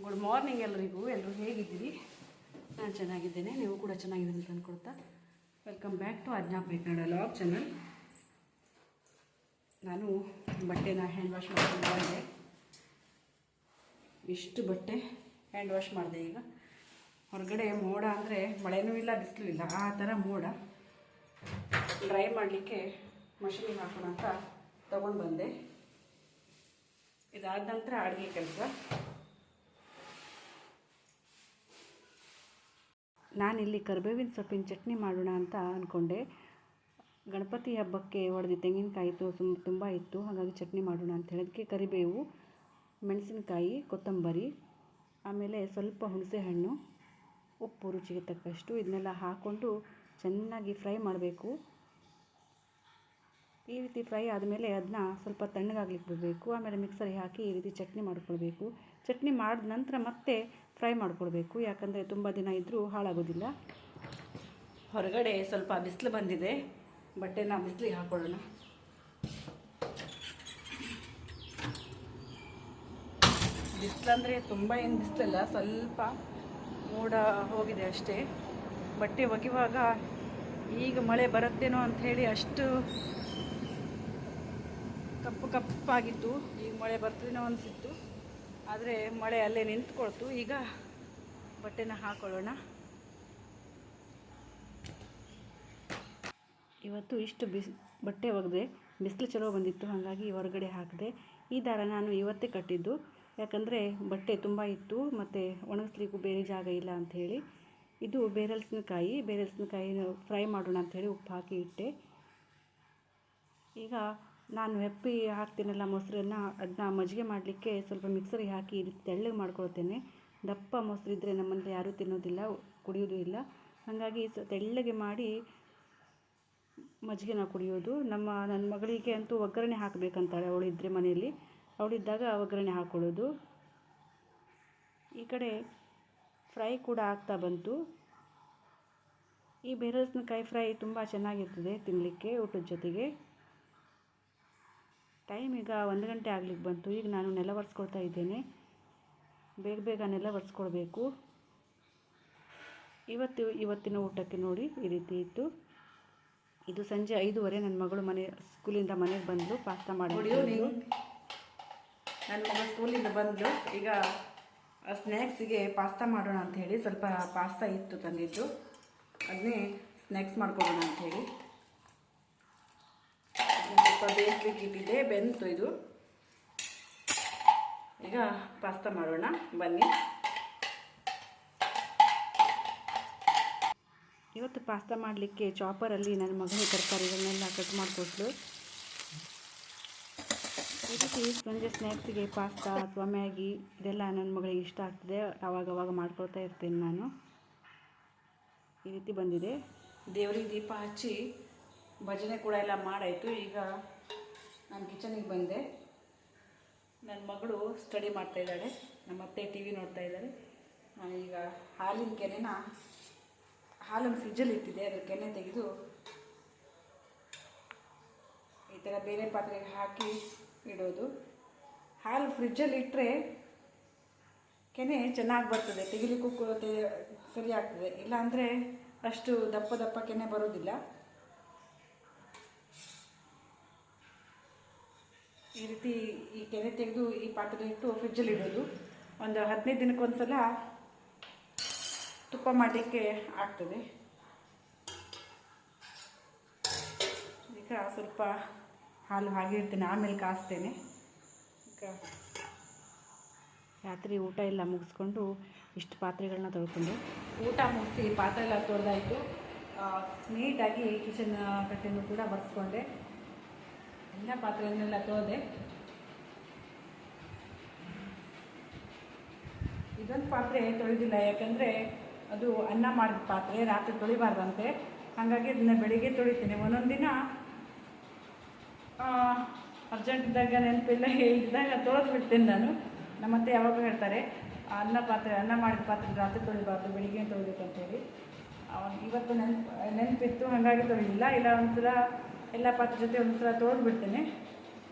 Good morning ಎಲ್ಲರಿಗೂ. ಎಲ್ಲರೂ ಹೇಗಿದ್ದೀರಿ? ನಾನು ಚೆನ್ನಾಗಿದ್ದೇನೆ, ನೀವು ಕೂಡ ಚೆನ್ನಾಗಿದ್ದೀರಿ ಅಂತ ಅಂದ್ಕೊಳ್ತಾ ವೆಲ್ಕಮ್ ಬ್ಯಾಕ್ ಟು ಅಜ್ಞಾಪನೆ ಕನ್ನಡ ಲಾಗ್ ಚಾನಲ್. ನಾನು ಬಟ್ಟೆನ ಹ್ಯಾಂಡ್ ವಾಶ್ ಮಾಡ್ಕೊಂಡು ಬಂದೆ. ಇಷ್ಟು ಬಟ್ಟೆ ಹ್ಯಾಂಡ್ ವಾಶ್ ಮಾಡಿದೆ. ಈಗ ಹೊರಗಡೆ ಮೋಡ ಅಂದರೆ ಮಳೆನೂ ಇಲ್ಲ ಬಿಸಿಲು ಇಲ್ಲ, ಆ ಥರ ಮೋಡ. ಡ್ರೈ ಮಾಡಲಿಕ್ಕೆ ಮಷೀನಿಗೆ ಹಾಕೋಣ ಅಂತ ತೊಗೊಂಡು ಬಂದೆ. ಇದಾದ ನಂತರ ಅಡುಗೆ ಕೆಲಸ. ನಾನಿಲ್ಲಿ ಕರಿಬೇವಿನ ಸೊಪ್ಪಿನ ಚಟ್ನಿ ಮಾಡೋಣ ಅಂತ ಅಂದ್ಕೊಂಡೆ. ಗಣಪತಿ ಹಬ್ಬಕ್ಕೆ ಹೊಡೆದು ತೆಂಗಿನಕಾಯಿ ತುಂಬ ಇತ್ತು, ಹಾಗಾಗಿ ಚಟ್ನಿ ಮಾಡೋಣ ಅಂತ ಹೇಳಿದಕ್ಕೆ ಕರಿಬೇವು, ಮೆಣಸಿನಕಾಯಿ, ಕೊತ್ತಂಬರಿ, ಆಮೇಲೆ ಸ್ವಲ್ಪ ಹುಣಸೆಹಣ್ಣು, ಉಪ್ಪು ರುಚಿಗೆ ತಕ್ಕಷ್ಟು ಇದನ್ನೆಲ್ಲ ಹಾಕ್ಕೊಂಡು ಚೆನ್ನಾಗಿ ಫ್ರೈ ಮಾಡಬೇಕು. ಈ ರೀತಿ ಫ್ರೈ ಆದಮೇಲೆ ಅದನ್ನ ಸ್ವಲ್ಪ ತಣ್ಣಗಾಗ್ಲಿಕ್ಕೆ ಬಿಡಬೇಕು. ಆಮೇಲೆ ಮಿಕ್ಸರಿಗೆ ಹಾಕಿ ಈ ರೀತಿ ಚಟ್ನಿ ಮಾಡ್ಕೊಳ್ಬೇಕು. ಚಟ್ನಿ ಮಾಡಿದ ನಂತರ ಮತ್ತೆ ಫ್ರೈ ಮಾಡ್ಕೊಳ್ಬೇಕು, ಯಾಕಂದರೆ ತುಂಬ ದಿನ ಇದ್ದರೂ ಹಾಳಾಗೋದಿಲ್ಲ. ಹೊರಗಡೆ ಸ್ವಲ್ಪ ಬಿಸಿಲು ಬಂದಿದೆ, ಬಟ್ಟೆನ ಬಿಸಿಲಿಗೆ ಹಾಕೊಳ್ಳೋಣ. ಬಿಸಿಲಂದರೆ ತುಂಬ ಏನು ಬಿಸಿಲಲ್ಲ, ಸ್ವಲ್ಪ ಮೋಡ ಹೋಗಿದೆ ಅಷ್ಟೇ. ಬಟ್ಟೆ ಒಗೆಯುವಾಗ ಈಗ ಮಳೆ ಬರುತ್ತೇನೋ ಅಂಥೇಳಿ ಅಷ್ಟು ಕಪ್ಪಾಗಿತ್ತು. ಈಗ ಮಳೆ ಬರ್ತೀನೋ ಅನಿಸಿತ್ತು, ಆದರೆ ಮಳೆ ಅಲ್ಲೇ ನಿಂತ್ಕೊಳ್ತು. ಈಗ ಬಟ್ಟೆನ ಹಾಕೊಳ್ಳೋಣ. ಇವತ್ತು ಇಷ್ಟು ಬಟ್ಟೆ ಒಗೆದೆ, ಬಿಸಿಲು ಚಲೋ ಬಂದಿತ್ತು, ಹಾಗಾಗಿ ಹೊರಗಡೆ ಹಾಕಿದೆ. ಈ ದಾರ ನಾನು ಇವತ್ತೇ ಕಟ್ಟಿದ್ದು, ಯಾಕಂದರೆ ಬಟ್ಟೆ ತುಂಬ ಇತ್ತು ಮತ್ತು ಒಣಗಿಸ್ಲಿಕ್ಕೂ ಬೇರೆ ಜಾಗ ಇಲ್ಲ ಅಂಥೇಳಿ. ಇದು ಬೇರಲ್ಸಿನಕಾಯಿ ಫ್ರೈ ಮಾಡೋಣ ಅಂಥೇಳಿ ಉಪ್ಪು ಹಾಕಿ ಇಟ್ಟೆ. ಈಗ ನಾನು ಹೆಪ್ಪಿ ಹಾಕ್ತೀನಲ್ಲ ಮೊಸರನ್ನು, ಅದನ್ನ ಮಜ್ಜಿಗೆ ಮಾಡಲಿಕ್ಕೆ ಸ್ವಲ್ಪ ಮಿಕ್ಸರಿಗೆ ಹಾಕಿ ಈ ರೀತಿ ತೆಳ್ಳಗೆ ಮಾಡ್ಕೊಳ್ತೇನೆ. ದಪ್ಪ ಮೊಸರು ಇದ್ದರೆ ನಮ್ಮಲ್ಲಿ ಯಾರೂ ತಿನ್ನೋದಿಲ್ಲ, ಕುಡಿಯೋದು ಇಲ್ಲ. ಹಾಗಾಗಿ ತೆಳ್ಳಗೆ ಮಾಡಿ ಮಜ್ಜಿಗೆನ ಕುಡಿಯೋದು. ನನ್ನ ಮಗಳಿಗೆ ಅಂತೂ ಒಗ್ಗರಣೆ ಹಾಕಬೇಕಂತಾಳೆ, ಅವಳಿದ್ದರೆ ಮನೆಯಲ್ಲಿ. ಅವಳಿದ್ದಾಗ ಒಗ್ಗರಣೆ ಹಾಕ್ಕೊಳ್ಳೋದು. ಈ ಕಡೆ ಫ್ರೈ ಕೂಡ ಆಗ್ತಾ ಬಂತು. ಈ ಬೇರಲ್ಸಿನಕಾಯಿ ಫ್ರೈ ತುಂಬ ಚೆನ್ನಾಗಿರ್ತದೆ ತಿನ್ನಲಿಕ್ಕೆ ಊಟದ ಜೊತೆಗೆ. ಟೈಮ್ ಈಗ 1 ಗಂಟೆ ಆಗ್ಲಿಕ್ಕೆ ಬಂತು. ಈಗ ನಾನು ನೆಲ ಒರೆಸ್ಕೊಳ್ತಾ ಇದ್ದೇನೆ. ಬೇಗ ನೆಲ ಒರೆಸ್ಕೊಳ್ಬೇಕು. ಇವತ್ತಿನ ಊಟಕ್ಕೆ ನೋಡಿ ಈ ರೀತಿ ಇತ್ತು. ಇದು ಸಂಜೆ 5:30 ನನ್ನ ಮಗಳು ಸ್ಕೂಲಿಂದ ಮನೆಗೆ ಬಂದಳು. ಪಾಸ್ತಾ ಮಾಡಿ ನನ್ನ ಮಗಳು ಸ್ಕೂಲಿಂದ ಬಂದಳು. ಈಗ ಸ್ನ್ಯಾಕ್ಸಿಗೆ ಪಾಸ್ತಾ ಮಾಡೋಣ ಅಂಥೇಳಿ ಸ್ವಲ್ಪ ಪಾಸ್ತಾ ಇತ್ತು ತಂದಿದ್ದು, ಅದನ್ನೇ ಸ್ನ್ಯಾಕ್ಸ್ ಮಾಡ್ಕೊಳ್ಳೋಣ ಅಂಥೇಳಿ ಸ್ವಲ್ಪ ಬೇಯಿಸ್ಲಿಕ್ಕೆ ಇಟ್ಟಿದ್ದೆ. ಬೆಂತು ಇದು. ಈಗ ಪಾಸ್ತಾ ಮಾಡೋಣ ಬನ್ನಿ. ಇವತ್ತು ಪಾಸ್ತಾ ಮಾಡಲಿಕ್ಕೆ ಚಾಪರಲ್ಲಿ ನನ್ನ ಮಗಳು ತರಕಾರಿಗಳನ್ನೆಲ್ಲ ಕಟ್ ಮಾಡಿಕೊಟ್ಲು. ಈ ರೀತಿ ಸಂಜೆ ಸ್ನ್ಯಾಕ್ಸಿಗೆ ಪಾಸ್ತಾ ಅಥವಾ ಮ್ಯಾಗಿ ಇದೆಲ್ಲ ನನ್ನ ಮಗಳಿಗೆ ಇಷ್ಟ ಆಗ್ತದೆ. ಆವಾಗವಾಗ ಮಾಡ್ಕೊಳ್ತಾ ಇರ್ತೇನೆ ನಾನು. ಈ ರೀತಿ ಬಂದಿದೆ. ದೇವರಿಗೆ ದೀಪ ಹಚ್ಚಿ ಭಜನೆ ಕೂಡ ಎಲ್ಲ ಮಾಡಾಯಿತು. ಈಗ ನಾನು ಕಿಚನಿಗೆ ಬಂದೆ. ನನ್ನ ಮಗಳು ಸ್ಟಡಿ ಮಾಡ್ತಾ ಇದ್ದಾಳೆ, ನಮ್ಮ ಅತ್ತೆ ಟಿ ವಿ ನೋಡ್ತಾ ಇದ್ದಾಳೆ. ನಾನೀಗ ಹಾಲನ್ನು ಫ್ರಿಜ್ಜಲ್ಲಿ ಇಟ್ಟಿದ್ದೆ, ಅದ್ರ ಕೆನೆ ತೆಗೆದು ಈ ಥರ ಬೇರೆ ಪಾತ್ರೆಗೆ ಹಾಕಿ ಇಡೋದು. ಹಾಲು ಫ್ರಿಜ್ಜಲ್ಲಿ ಇಟ್ಟರೆ ಕೆನೆ ಚೆನ್ನಾಗಿ ಬರ್ತದೆ, ತೆಗಿಲಿಕ್ಕೂ ಸರಿ ಆಗ್ತದೆ. ಇಲ್ಲಾಂದರೆ ಅಷ್ಟು ದಪ್ಪ ಕೆನೆ ಬರೋದಿಲ್ಲ. ಈ ರೀತಿ ಈ ಕೆನೆ ತೆಗೆದು ಈ ಪಾತ್ರೆ ಇಟ್ಟು ಫ್ರಿಜ್ಜಲ್ಲಿ ಇಡೋದು. ಒಂದು 15 ದಿನಕ್ಕೊಂದ್ಸಲ ತುಪ್ಪ ಮಾಡಲಿಕ್ಕೆ ಆಗ್ತದೆ. ಈಗ ಸ್ವಲ್ಪ ಹಾಲು ಹಾಗೆ ಇಡ್ತೇನೆ, ಆಮೇಲೆ ಕಾಸ್ತೇನೆ. ಈಗ ರಾತ್ರಿ ಊಟ ಎಲ್ಲ ಮುಗಿಸ್ಕೊಂಡು ಇಷ್ಟು ಪಾತ್ರೆಗಳನ್ನ ತೊಳ್ಕೊಂಡು ಊಟ ಮುಗಿಸಿ ಪಾತ್ರೆ ಎಲ್ಲ ತೊಳೆದಾಯಿತು. ನೀಟಾಗಿ ಕಿಚನ್ ಕಟ್ಟೆನೂ ಕೂಡ ಬರ್ಸ್ಕೊಂಡೆ. ಎಲ್ಲ ಪಾತ್ರೆಯನ್ನೆಲ್ಲ ತೊಳೆದೆ. ಇದೊಂದು ಪಾತ್ರೆ ತೊಳೆದಿಲ್ಲ, ಯಾಕಂದರೆ ಅದು ಅನ್ನ ಮಾಡಿದ ಪಾತ್ರೆ, ರಾತ್ರಿ ತೊಳಿಬಾರ್ದಂತೆ. ಹಾಗಾಗಿ ಅದನ್ನು ಬೆಳಿಗ್ಗೆ ತೊಳಿತೀನಿ. ಒಂದೊಂದು ದಿನ ಅರ್ಜೆಂಟ್ ಇದ್ದಾಗ ನೆನಪಿಲ್ಲ ಹೇಳಿದಾಗ ತೊಳೆದು ಬಿಡ್ತೇನೆ ನಾನು. ನಮ್ಮತ್ತೆ ಯಾವಾಗಲೂ ಹೇಳ್ತಾರೆ, ಅನ್ನ ಮಾಡಿದ ಪಾತ್ರೆ ರಾತ್ರಿ ತೊಳಿಬಾರ್ದು, ಬೆಳಿಗ್ಗೆ ತೊಳಿಬೇಕು ಅಂತೇಳಿ. ಇವತ್ತು ನೆನಪಿತ್ತು, ಹಾಗಾಗಿ ತೊಳಿಲಿಲ್ಲ. ಇಲ್ಲ ಒಂದ್ಸಲ ಎಲ್ಲ ಪಾತ್ರೆ ಜೊತೆ ಒಂದ್ಸಲ ತೊಳೆದು ಬಿಡ್ತೇನೆ.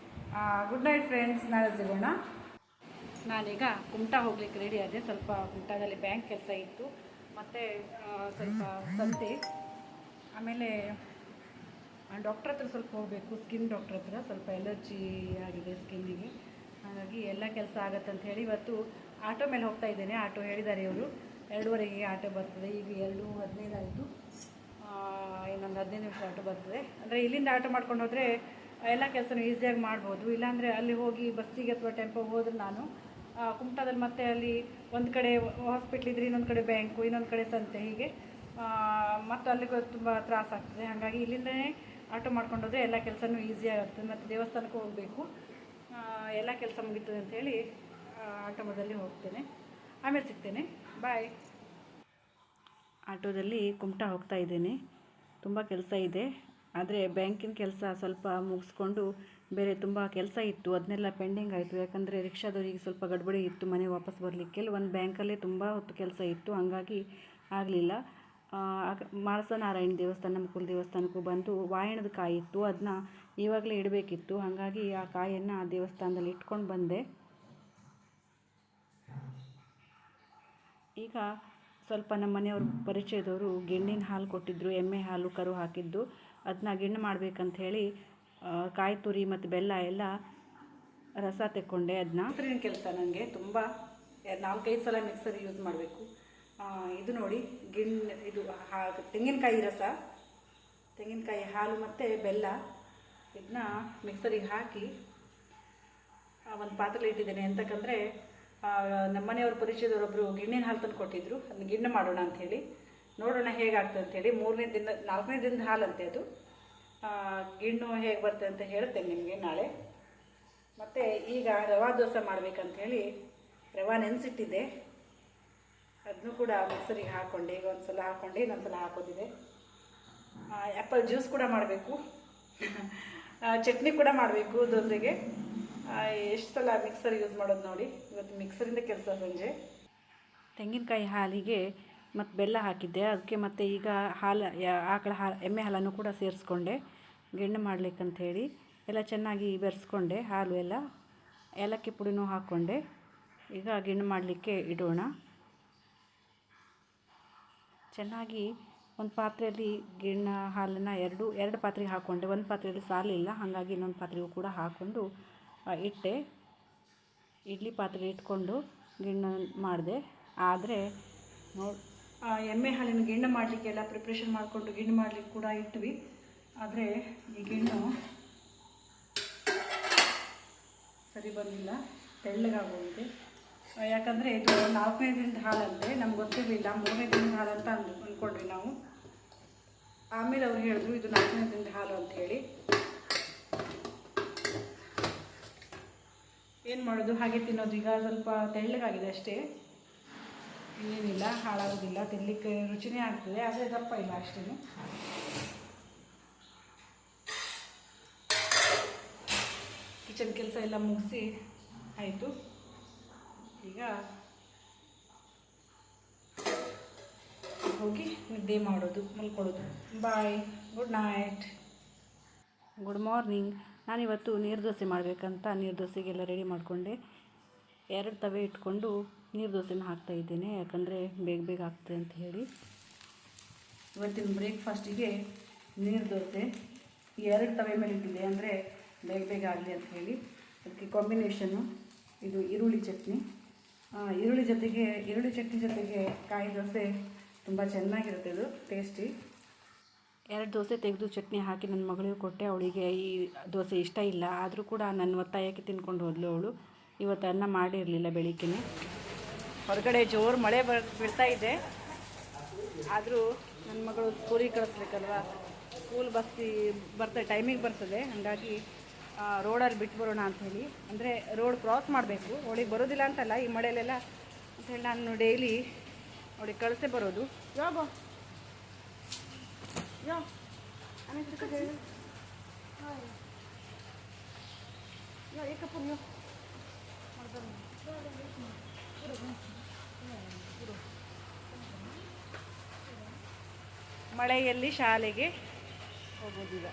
ಗುಡ್ ನೈಟ್ ಫ್ರೆಂಡ್ಸ್, ನಾಳೆ ಸಿಗೋಣ. ನಾನೀಗ ಕುಮಟಾ ಹೋಗ್ಲಿಕ್ಕೆ ರೆಡಿ ಆದೆ. ಸ್ವಲ್ಪ ಕುಮಟಾದಲ್ಲಿ ಬ್ಯಾಂಕ್ ಕೆಲಸ ಇತ್ತು, ಮತ್ತು ಸ್ವಲ್ಪ ಸಂತೆ, ಆಮೇಲೆ ಡಾಕ್ಟ್ರ್ ಹತ್ರ ಸ್ವಲ್ಪ ಹೋಗಬೇಕು, ಸ್ಕಿನ್ ಡಾಕ್ಟ್ರ್ ಹತ್ರ. ಸ್ವಲ್ಪ ಎಲರ್ಜಿ ಆಗಿದೆ ಸ್ಕಿನ್ನಿಗೆ, ಹಾಗಾಗಿ ಎಲ್ಲ ಕೆಲಸ ಆಗತ್ತೆ ಅಂತ ಹೇಳಿ ಇವತ್ತು ಆಟೋ ಮೇಲೆ ಹೋಗ್ತಾ ಇದ್ದೇನೆ. ಆಟೋ ಹೇಳಿದ್ದಾರೆ ಇವರು 2:15ಗೆ ಆಟೋ ಬರ್ತದೆ. ಈಗ 2:15 ಆಯಿತು, ಇನ್ನೊಂದು 15 ನಿಮಿಷ ಆಟೋ ಬರ್ತದೆ. ಅಂದರೆ ಇಲ್ಲಿಂದ ಆಟೋ ಮಾಡ್ಕೊಂಡು ಹೋದರೆ ಎಲ್ಲ ಕೆಲಸನೂ ಈಸಿಯಾಗಿ ಮಾಡ್ಬೋದು. ಇಲ್ಲಾಂದರೆ ಅಲ್ಲಿ ಹೋಗಿ ಬಸ್ಸಿಗೆ ಅಥವಾ ಟೆಂಪೋಗೆ ಹೋದ್ರೆ ನಾನು ಕುಮಟಾದಲ್ಲಿ ಮತ್ತೆ ಅಲ್ಲಿ ಒಂದು ಕಡೆ ಹಾಸ್ಪಿಟ್ಲ್ ಇದ್ದರೆ ಇನ್ನೊಂದು ಕಡೆ ಬ್ಯಾಂಕು, ಇನ್ನೊಂದು ಕಡೆ ಸಂತೆ, ಹೀಗೆ ಮತ್ತು ಅಲ್ಲಿಗೆ ತುಂಬ ತ್ರಾಸ ಆಗ್ತದೆ. ಹಾಗಾಗಿ ಇಲ್ಲಿಂದನೇ ಆಟೋ ಮಾಡ್ಕೊಂಡು ಹೋದರೆ ಎಲ್ಲ ಕೆಲಸನೂ ಈಸಿಯಾಗಿರ್ತದೆ. ಮತ್ತು ದೇವಸ್ಥಾನಕ್ಕೂ ಹೋಗಬೇಕು, ಎಲ್ಲ ಕೆಲಸ ಮುಗೀತದೆ ಅಂಥೇಳಿ ಆಟೋದಲ್ಲಿ ಹೋಗ್ತೇನೆ. ಆಮೇಲೆ ಸಿಗ್ತೇನೆ, ಬಾಯ್. ಆಟೋದಲ್ಲಿ ಕುಮಟಾ ಹೋಗ್ತಾ ಇದ್ದೇನೆ. ತುಂಬ ಕೆಲಸ ಇದೆ, ಆದರೆ ಬ್ಯಾಂಕಿನ ಕೆಲಸ ಸ್ವಲ್ಪ ಮುಗಿಸ್ಕೊಂಡು ಬೇರೆ ತುಂಬ ಕೆಲಸ ಇತ್ತು, ಅದನ್ನೆಲ್ಲ ಪೆಂಡಿಂಗ್ ಆಯಿತು. ಯಾಕಂದರೆ ರಿಕ್ಷಾದವರಿಗೆ ಸ್ವಲ್ಪ ಗಡ್ಬಡಿ ಇತ್ತು ಮನೆ ವಾಪಸ್ ಬರಲಿಕ್ಕೆ. ಒಂದು ಬ್ಯಾಂಕಲ್ಲೇ ತುಂಬ ಹೊತ್ತು ಕೆಲಸ ಇತ್ತು, ಹಾಗಾಗಿ ಆಗಲಿಲ್ಲ. ಮಾಳಸನಾರಾಯಣ ದೇವಸ್ಥಾನ, ನಮ್ಮ ಕುಲ ದೇವಸ್ಥಾನಕ್ಕೂ ಬಂದು ವಾಯಣದ ಕಾಯಿ ಇತ್ತು, ಅದನ್ನ ಇವಾಗಲೇ ಇಡಬೇಕಿತ್ತು. ಹಾಗಾಗಿ ಆ ಕಾಯನ್ನು ಆ ದೇವಸ್ಥಾನದಲ್ಲಿ ಇಟ್ಕೊಂಡು ಬಂದೆ. ಈಗ ಸ್ವಲ್ಪ ನಮ್ಮ ಮನೆಯವ್ರ ಪರಿಚಯದವರು ಗಿಣ್ಣಿನ ಹಾಲು ಕೊಟ್ಟಿದ್ದರು, ಎಮ್ಮೆ ಹಾಲು ಕರು ಹಾಕಿದ್ದು. ಅದನ್ನ ಗಿಣ್ಣು ಮಾಡಬೇಕಂತ ಹೇಳಿ ಕಾಯಿ ತುರಿ ಮತ್ತು ಬೆಲ್ಲ ಎಲ್ಲ ರಸ ತೆಕ್ಕೊಂಡೆ. ಅದನ್ನ ಮಿಕ್ಸರಿನ ಕೆಲಸ ನನಗೆ ತುಂಬ 4-5 ಸಲ ಮಿಕ್ಸರ್ ಯೂಸ್ ಮಾಡಬೇಕು. ಇದು ನೋಡಿ, ಇದು ತೆಂಗಿನಕಾಯಿ ರಸ, ತೆಂಗಿನಕಾಯಿ ಹಾಲು ಮತ್ತು ಬೆಲ್ಲ, ಇದನ್ನ ಮಿಕ್ಸರಿಗೆ ಹಾಕಿ ಒಂದು ಪಾತ್ರೆಲಿ ಇಟ್ಟಿದ್ದೇನೆ. ಎಂತಕ್ಕಂದರೆ ನಮ್ಮನೆಯವ್ರ ಪರಿಚಯದವರೊಬ್ಬರು ಗಿಣ್ಣಿನ ಹಾಲು ತಂದು ಕೊಟ್ಟಿದ್ದರು, ಅದನ್ನ ಗಿಣ್ಣು ಮಾಡೋಣ ಅಂಥೇಳಿ. ನೋಡೋಣ ಹೇಗಾಗ್ತದೆ ಅಂಥೇಳಿ. 4ನೇ ದಿನದ ಹಾಲಂತೆ ಅದು. ಗಿಣ್ಣು ಹೇಗೆ ಬರ್ತದೆ ಅಂತ ಹೇಳ್ತೇನೆ ನಿಮಗೆ ನಾಳೆ. ಮತ್ತು ಈಗ ರವಾ ದೋಸೆ ಮಾಡಬೇಕಂಥೇಳಿ ರವಾ ನೆನೆಸಿಟ್ಟಿದ್ದೆ, ಅದನ್ನು ಕೂಡ ಮಿಕ್ಸರಿಗೆ ಹಾಕ್ಕೊಂಡೆ. ಈಗ ಒಂದು ಸಲ ಹಾಕ್ಕೊಂಡೆ, ಇನ್ನೊಂದು ಸಲ ಹಾಕೋದಿದೆ. ಆ್ಯಪಲ್ ಜ್ಯೂಸ್ ಕೂಡ ಮಾಡಬೇಕು, ಚಟ್ನಿ ಕೂಡ ಮಾಡಬೇಕು ದೋಸೆಗೆ. ಎಷ್ಟು ಸಲ ಮಿಕ್ಸರ್ ಯೂಸ್ ಮಾಡೋದು ನೋಡಿ. ಇವತ್ತು ಮಿಕ್ಸರಿಂದ ಕೆಲಸ ಸಂಜೆ. ತೆಂಗಿನಕಾಯಿ ಹಾಲಿಗೆ ಮತ್ತು ಬೆಲ್ಲ ಹಾಕಿದ್ದೆ, ಅದಕ್ಕೆ ಮತ್ತು ಈಗ ಆಕಳ ಹಾಲು, ಎಮ್ಮೆ ಹಾಲನ್ನು ಕೂಡ ಸೇರಿಸ್ಕೊಂಡೆ ಗಿಣ್ಣು ಮಾಡಲಿಕ್ಕಂಥೇಳಿ. ಎಲ್ಲ ಚೆನ್ನಾಗಿ ಬೆರೆಸ್ಕೊಂಡೆ, ಹಾಲು ಎಲ್ಲ, ಏಲಕ್ಕಿ ಪುಡಿನೂ ಹಾಕ್ಕೊಂಡೆ. ಈಗ ಗಿಣ್ಣು ಮಾಡಲಿಕ್ಕೆ ಇಡೋಣ. ಚೆನ್ನಾಗಿ ಒಂದು ಪಾತ್ರೆಯಲ್ಲಿ ಗಿಣ್ಣ ಹಾಲನ್ನು ಎರಡು ಪಾತ್ರೆಗೆ ಹಾಕ್ಕೊಂಡೆ. ಒಂದು ಪಾತ್ರೆಯಲ್ಲಿ ಸಾಲಿಲ್ಲ, ಹಾಗಾಗಿ ಇನ್ನೊಂದು ಪಾತ್ರೆಗೂ ಕೂಡ ಹಾಕ್ಕೊಂಡು ಇಟ್ಟೆ. ಇಡ್ಲಿ ಪಾತ್ರೆ ಇಟ್ಕೊಂಡು ಗಿಣ್ಣು ಮಾಡಿದೆ. ಆದರೆ ಎಮ್ಮೆ ಹಾಲಿನ ಗಿಣ್ಣು ಮಾಡಲಿಕ್ಕೆ ಎಲ್ಲ ಪ್ರಿಪ್ರೇಷನ್ ಮಾಡಿಕೊಂಡು ಗಿಣ್ಣು ಮಾಡಲಿಕ್ಕೆ ಕೂಡ ಇಟ್ವಿ. ಆದರೆ ಈ ಗಿಣ್ಣು ಸರಿ ಬಂದಿಲ್ಲ, ತೆಳ್ಳಗಾಗೋಗಿದೆ. ಯಾಕಂದರೆ ಇದು 4ನೇ ದಿನದ ಹಾಲಂತೆ, ನಮ್ಗೆ ಗೊತ್ತಿರಲಿಲ್ಲ. 3ನೇ ದಿನದ ಹಾಲು ಅಂತ ಅಂದ್ಕೊಂಡ್ವಿ ನಾವು. ಆಮೇಲೆ ಅವ್ರು ಹೇಳಿದ್ರು ಇದು 4ನೇ ದಿನದ ಹಾಲು ಅಂಥೇಳಿ. ಏನು ಮಾಡೋದು, ಹಾಗೆ ತಿನ್ನೋದು. ಈಗ ಸ್ವಲ್ಪ ತೆಳ್ಳಗಾಗಿದೆ ಅಷ್ಟೇ, ಇನ್ನೇನಿಲ್ಲ, ಹಾಳಾಗೋದಿಲ್ಲ, ತಿನ್ನಲಿಕ್ಕೆ ರುಚಿನೇ ಆಗ್ತದೆ, ಆದರೆ ದಪ್ಪ ಇಲ್ಲ ಅಷ್ಟೇ. ಕಿಚನ್ ಕೆಲಸ ಎಲ್ಲ ಮುಗಿಸಿ ಆಯಿತು. ಈಗ ಹೋಗಿ ನಿದ್ದೆ ಮಾಡೋದು, ಮಲ್ಕೊಳ್ಳೋದು. ಬಾಯ್, ಗುಡ್ ನೈಟ್, ಗುಡ್ ಮಾರ್ನಿಂಗ್. ನಾನಿವತ್ತು ನೀರು ದೋಸೆ ಮಾಡಬೇಕಂತ ನೀರು ದೋಸೆಗೆಲ್ಲ ರೆಡಿ ಮಾಡಿಕೊಂಡೆ. 2 ತವೆ ಇಟ್ಕೊಂಡು ನೀರು ದೋಸೆನ ಹಾಕ್ತಾಯಿದ್ದೇನೆ, ಯಾಕಂದರೆ ಬೇಗ ಬೇಗ ಆಗ್ತದೆ ಅಂತ ಹೇಳಿ. ಇವತ್ತಿನ ಬ್ರೇಕ್ಫಾಸ್ಟಿಗೆ ನೀರು ದೋಸೆ 2 ತವೆ ಮೇಲೆ ಇಟ್ಟಿದೆ, ಅಂದರೆ ಬೇಗ ಬೇಗ ಆಗಲಿ ಅಂತ ಹೇಳಿ. ಅದಕ್ಕೆ ಕಾಂಬಿನೇಷನ್ನು ಇದು ಈರುಳ್ಳಿ ಚಟ್ನಿ. ಈರುಳ್ಳಿ ಚಟ್ನಿ ಜೊತೆಗೆ ಕಾಯಿ ದೋಸೆ ತುಂಬ ಚೆನ್ನಾಗಿರುತ್ತೆ, ಇದು ಟೇಸ್ಟಿ. 2 ದೋಸೆ ತೆಗೆದು ಚಟ್ನಿ ಹಾಕಿ ನನ್ನ ಮಗಳಿಗೂ ಕೊಟ್ಟೆ. ಅವಳಿಗೆ ಈ ದೋಸೆ ಇಷ್ಟ ಇಲ್ಲ, ಆದರೂ ಕೂಡ ನನ್ನ ಒತ್ತಾಯಕ್ಕೆ ತಿನ್ಕೊಂಡು ಹೋದ್ಲು ಅವಳು. ಇವತ್ತು ಅನ್ನ ಮಾಡಿರಲಿಲ್ಲ ಬೆಳಿಗ್ಗೆನೇ. ಹೊರಗಡೆ ಜೋರು ಮಳೆ ಬೀಳ್ತಾ ಇದೆ, ಆದರೂ ನನ್ನ ಮಗಳು ಸ್ಕೂಲಿಗೆ ಕಳಿಸ್ಬೇಕಲ್ವ, ಸ್ಕೂಲ್ ಬರ್ತದೆ, ಟೈಮಿಗೆ ಬರ್ತದೆ. ಹಾಗಾಗಿ ರೋಡಲ್ಲಿ ಬಿಟ್ಟು ಬರೋಣ ಅಂಥೇಳಿ. ಅಂದರೆ ರೋಡ್ ಕ್ರಾಸ್ ಮಾಡಬೇಕು, ಅವಳಿಗೆ ಬರೋದಿಲ್ಲ ಅಂತಲ್ಲ, ಈ ಮಳೆಯಲ್ಲೆಲ್ಲ ಅಂಥೇಳಿ ನಾನು ಡೈಲಿ ಅವಳಿಗೆ ಕಳಿಸೇ ಬರೋದು. ಯಾವ ಮಳೆಯಲ್ಲಿ ಶಾಲೆಗೆ ಹೋಗೋದಿಲ್ಲ.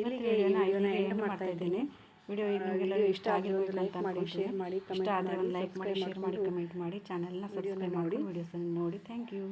ಇಲ್ಲಿಗೆ ಈ ವಿಡಿಯೋನ ಎಂಡ್ ಮಾಡ್ತಾ ಇದ್ದೀನಿ. ವಿಡಿಯೋ ನಿಮಗೆಲ್ಲ ಇಷ್ಟ ಆಗಿರೋದು ಲೈಕ್ ಮಾಡಿ, ಶೇರ್ ಮಾಡಿ, ಇಷ್ಟ ಆದರೆ ಒಂದು ಲೈಕ್ ಮಾಡಿ, ಶೇರ್ ಮಾಡಿ, ಕಮೆಂಟ್ ಮಾಡಿ, ಚಾನಲ್ನ ಸಬ್ಸ್ಕ್ರೈಬ್ ಮಾಡಿ ವಿಡಿಯೋಸನ್ನು ನೋಡಿ. Thank you.